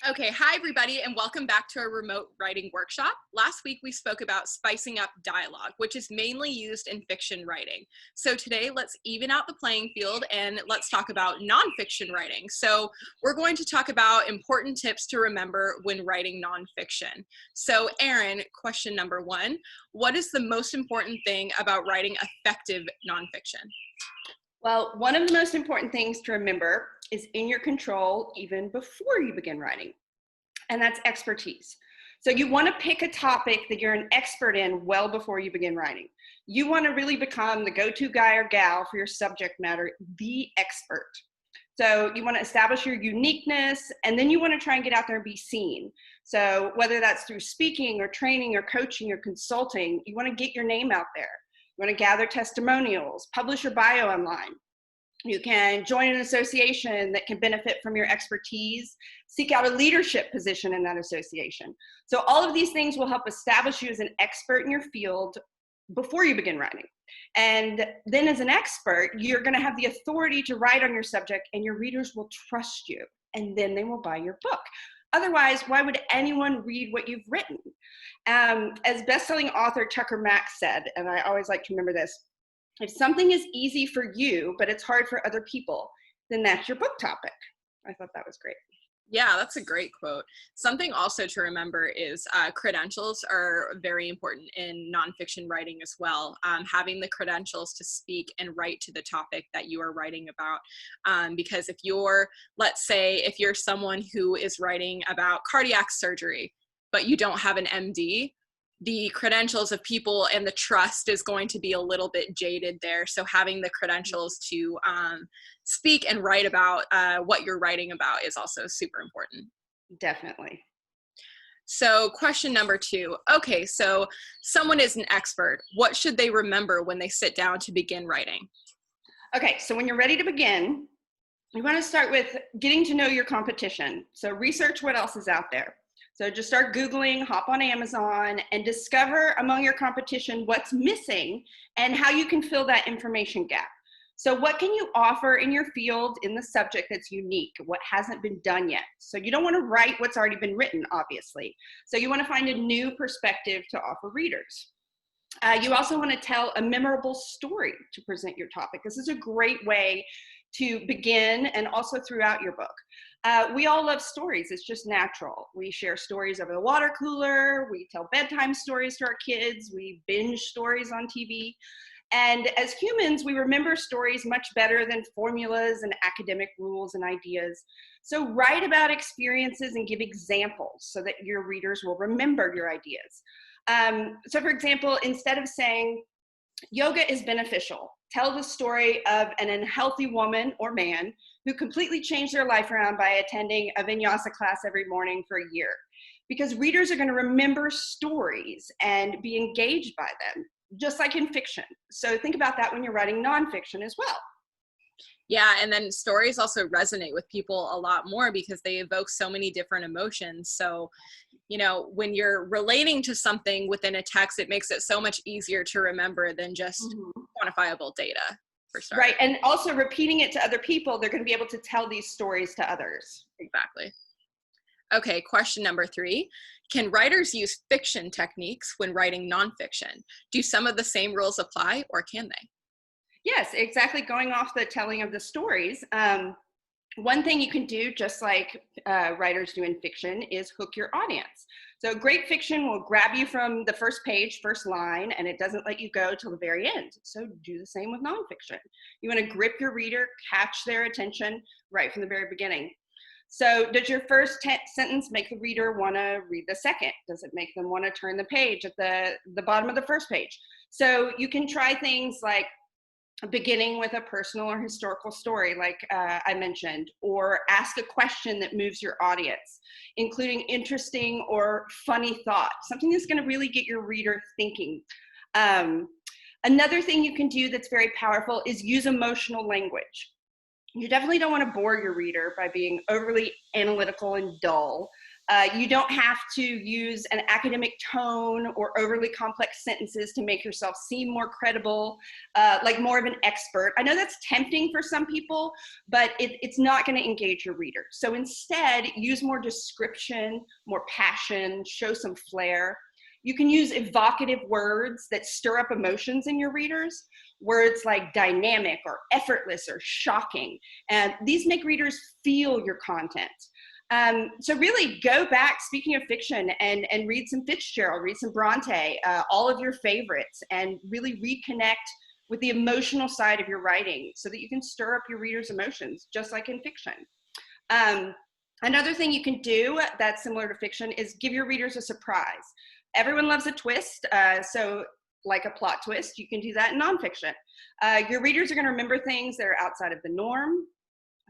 Okay, hi everybody, and welcome back to our remote writing workshop. Last week we spoke about spicing up dialogue, which is mainly used in fiction writing. So today let's even out the playing field and let's talk about nonfiction writing. So we're going to talk about important tips to remember when writing nonfiction. So Erin, question number one, what is the most important thing about writing effective nonfiction? Well, one of the most important things to remember is in your control even before you begin writing, and that's expertise. So you want to pick a topic that you're an expert in well before you begin writing. You want to really become the go-to guy or gal for your subject matter, the expert. So you want to establish your uniqueness, and then you want to try and get out there and be seen. So whether that's through speaking or training or coaching or consulting, you want to get your name out there. You want to gather testimonials, publish your bio online. You can join an association that can benefit from your expertise, seek out a leadership position in that association. So all of these things will help establish you as an expert in your field before you begin writing. And then as an expert, you're going to have the authority to write on your subject, and your readers will trust you, and then they will buy your book. Otherwise, why would anyone read what you've written? As best-selling author Tucker Max said, and I always like to remember this, if something is easy for you, but it's hard for other people, then that's your book topic. I thought that was great. Yeah, that's a great quote. Something also to remember is credentials are very important in nonfiction writing as well. Having the credentials to speak and write to the topic that you are writing about. Because if you're, let's say, if you're someone who is writing about cardiac surgery, but you don't have an MD, the credentials of people and the trust is going to be a little bit jaded there. So having the credentials to speak and write about what you're writing about is also super important. Definitely. So question number two, okay, so someone is an expert. What should they remember when they sit down to begin writing? Okay, so when you're ready to begin, you want to start with getting to know your competition. So research what else is out there. So just start Googling, hop on Amazon, and discover among your competition what's missing and how you can fill that information gap. So what can you offer in your field in the subject that's unique, what hasn't been done yet? So you don't want to write what's already been written, obviously. So you want to find a new perspective to offer readers. You also want to tell a memorable story to present your topic. This is a great way to begin and also throughout your book. We all love stories. It's just natural. We share stories over the water cooler. We tell bedtime stories to our kids. We binge stories on TV. And as humans, we remember stories much better than formulas and academic rules and ideas. So write about experiences and give examples so that your readers will remember your ideas. So for example, instead of saying, yoga is beneficial, tell the story of an unhealthy woman or man who completely changed their life around by attending a vinyasa class every morning for a year. Because readers are going to remember stories and be engaged by them, just like in fiction. So think about that when you're writing nonfiction as well. Yeah, and then stories also resonate with people a lot more because they evoke so many different emotions. So, you know, when you're relating to something within a text, it makes it so much easier to remember than just quantifiable data, for starters. Right, and also repeating it to other people, they're going to be able to tell these stories to others. Exactly. Okay, question number three. Can writers use fiction techniques when writing nonfiction? Do some of the same rules apply, or can they? Yes, exactly. Going off the telling of the stories, one thing you can do, just like writers do in fiction, is hook your audience. So great fiction will grab you from the first page, first line, and it doesn't let you go till the very end. So do the same with nonfiction. You want to grip your reader, catch their attention right from the very beginning. So does your first sentence make the reader want to read the second? Does it make them want to turn the page at the bottom of the first page? So you can try things like beginning with a personal or historical story, like I mentioned, or ask a question that moves your audience, including interesting or funny thought, something that's going to really get your reader thinking. Another thing you can do that's very powerful is use emotional language. You definitely don't want to bore your reader by being overly analytical and dull. You don't have to use an academic tone or overly complex sentences to make yourself seem more credible, like more of an expert. I know that's tempting for some people, but it's not going to engage your reader. So instead, use more description, more passion, show some flair. You can use evocative words that stir up emotions in your readers, words like dynamic or effortless or shocking. And these make readers feel your content. So really go back, speaking of fiction, and read some Fitzgerald, read some Bronte, all of your favorites, and really reconnect with the emotional side of your writing so that you can stir up your readers' emotions, just like in fiction. Another thing you can do that's similar to fiction is give your readers a surprise. Everyone loves a twist, so like a plot twist, you can do that in nonfiction. Your readers are going to remember things that are outside of the norm.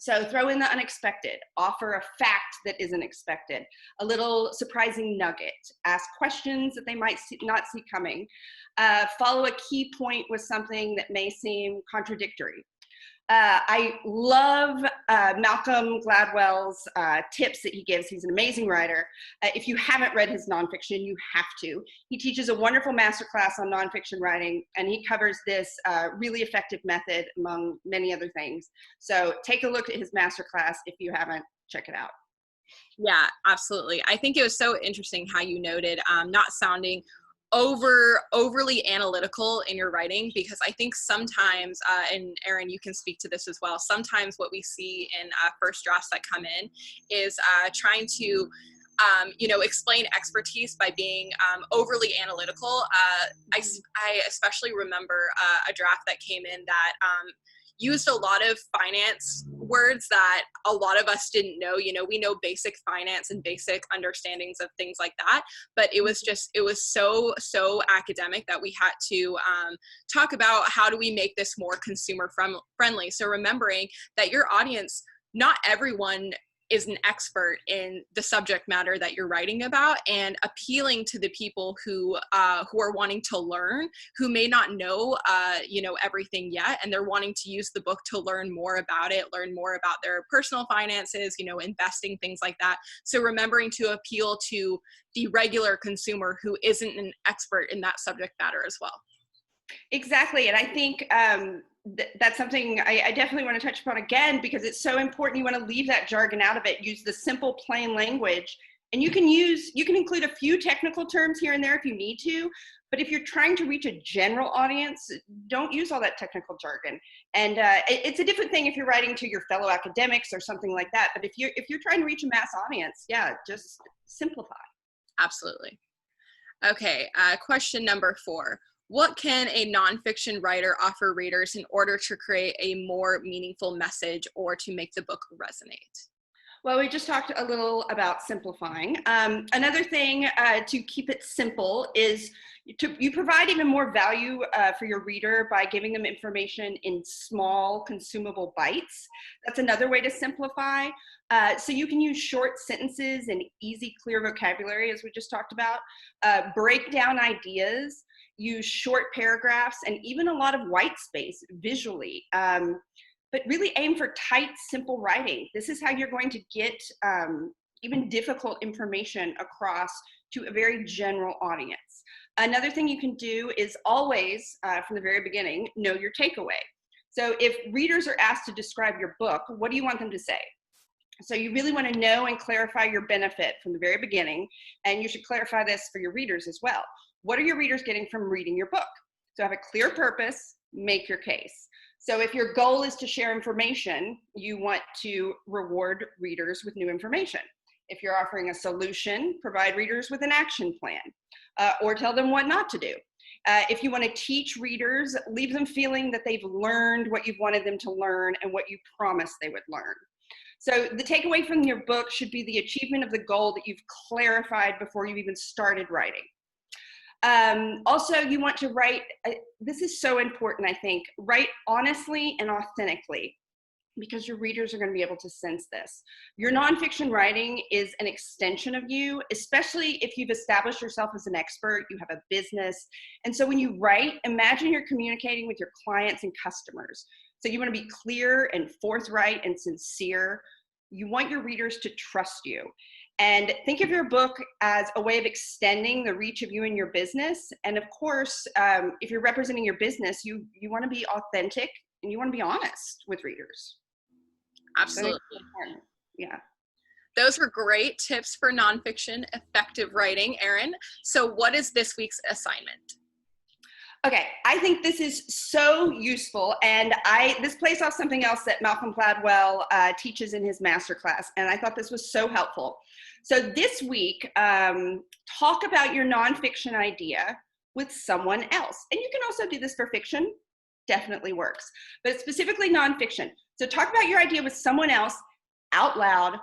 So throw in the unexpected, offer a fact that isn't expected, a little surprising nugget, ask questions that they might not see coming, follow a key point with something that may seem contradictory. I love Malcolm Gladwell's tips that he gives. He's an amazing writer. If you haven't read his nonfiction, you have to. He teaches a wonderful masterclass on nonfiction writing, and he covers this really effective method among many other things. So take a look at his masterclass if you haven't. Check it out. Yeah, absolutely. I think it was so interesting how you noted not sounding overly analytical in your writing, because I think sometimes, and Erin, you can speak to this as well, sometimes what we see in first drafts that come in is trying to explain expertise by being overly analytical. I especially remember a draft that came in that used a lot of finance words that a lot of us didn't know. We know basic finance and basic understandings of things like that, but it was so academic that we had to talk about how do we make this more consumer friendly. So remembering that your audience, not everyone is an expert in the subject matter that you're writing about, and appealing to the people who are wanting to learn, who may not know everything yet, and they're wanting to use the book to learn more about it, learn more about their personal finances, investing, things like that. So remembering to appeal to the regular consumer who isn't an expert in that subject matter as well. Exactly, and I think that's something I definitely want to touch upon again, because it's so important. You want to leave that jargon out of it. Use the simple, plain language, and you can include a few technical terms here and there if you need to. But if you're trying to reach a general audience, don't use all that technical jargon. And it's a different thing if you're writing to your fellow academics or something like that. But if you're trying to reach a mass audience, yeah, just simplify. Absolutely. Okay, question number 4. What can a nonfiction writer offer readers in order to create a more meaningful message or to make the book resonate? Well, we just talked a little about simplifying. Another thing to keep it simple is you provide even more value for your reader by giving them information in small, consumable bites. That's another way to simplify. So you can use short sentences and easy, clear vocabulary, as we just talked about. Break down ideas. Use short paragraphs and even a lot of white space visually, but really aim for tight, simple writing. This is how you're going to get even difficult information across to a very general audience. Another thing you can do is always, from the very beginning, know your takeaway. So if readers are asked to describe your book, what do you want them to say? So you really want to know and clarify your benefit from the very beginning, and you should clarify this for your readers as well. What are your readers getting from reading your book? So have a clear purpose, make your case. So if your goal is to share information, you want to reward readers with new information. If you're offering a solution, provide readers with an action plan, or tell them what not to do. If you want to teach readers, leave them feeling that they've learned what you've wanted them to learn and what you promised they would learn. So the takeaway from your book should be the achievement of the goal that you've clarified before you've even started writing. Also, you want to write, this is so important, I think, write honestly and authentically, because your readers are going to be able to sense this. Your nonfiction writing is an extension of you, especially if you've established yourself as an expert, you have a business. And so when you write, imagine you're communicating with your clients and customers. So you want to be clear and forthright and sincere. You want your readers to trust you. And think of your book as a way of extending the reach of you and your business. And of course, if you're representing your business, you want to be authentic and you want to be honest with readers. Absolutely. Yeah. Those were great tips for nonfiction effective writing, Erin. So what is this week's assignment? Okay, I think this is so useful, and this plays off something else that Malcolm Gladwell teaches in his masterclass, and I thought this was so helpful. So this week, talk about your nonfiction idea with someone else, and you can also do this for fiction, definitely works, but specifically nonfiction. So talk about your idea with someone else out loud,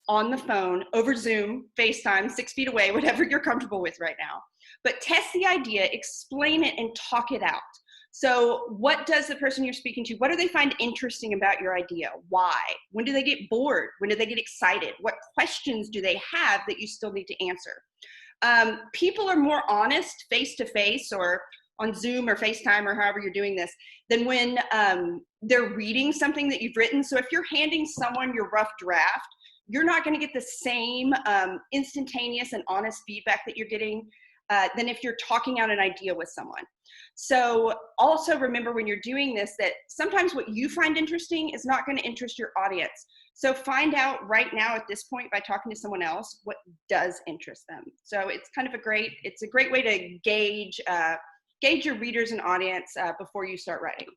on the phone, over Zoom, FaceTime, 6 feet away, whatever you're comfortable with right now. But test the idea, explain it, and talk it out. So what does the person you're speaking to, what do they find interesting about your idea? Why? When do they get bored? When do they get excited? What questions do they have that you still need to answer? People are more honest face-to-face or on Zoom or FaceTime or however you're doing this than when they're reading something that you've written. So if you're handing someone your rough draft, you're not going to get the same instantaneous and honest feedback that you're getting than if you're talking out an idea with someone. So also remember when you're doing this that sometimes what you find interesting is not going to interest your audience. So find out right now at this point by talking to someone else what does interest them. So it's kind of a great way to gauge your readers and audience before you start writing.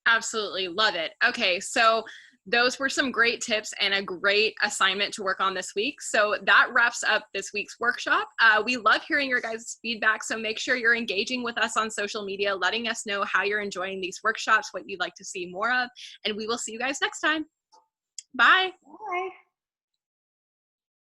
Absolutely. Love it. Okay. So those were some great tips and a great assignment to work on this week. So that wraps up this week's workshop. We love hearing your guys' feedback. So make sure you're engaging with us on social media, letting us know how you're enjoying these workshops, what you'd like to see more of, and we will see you guys next time. Bye. Bye.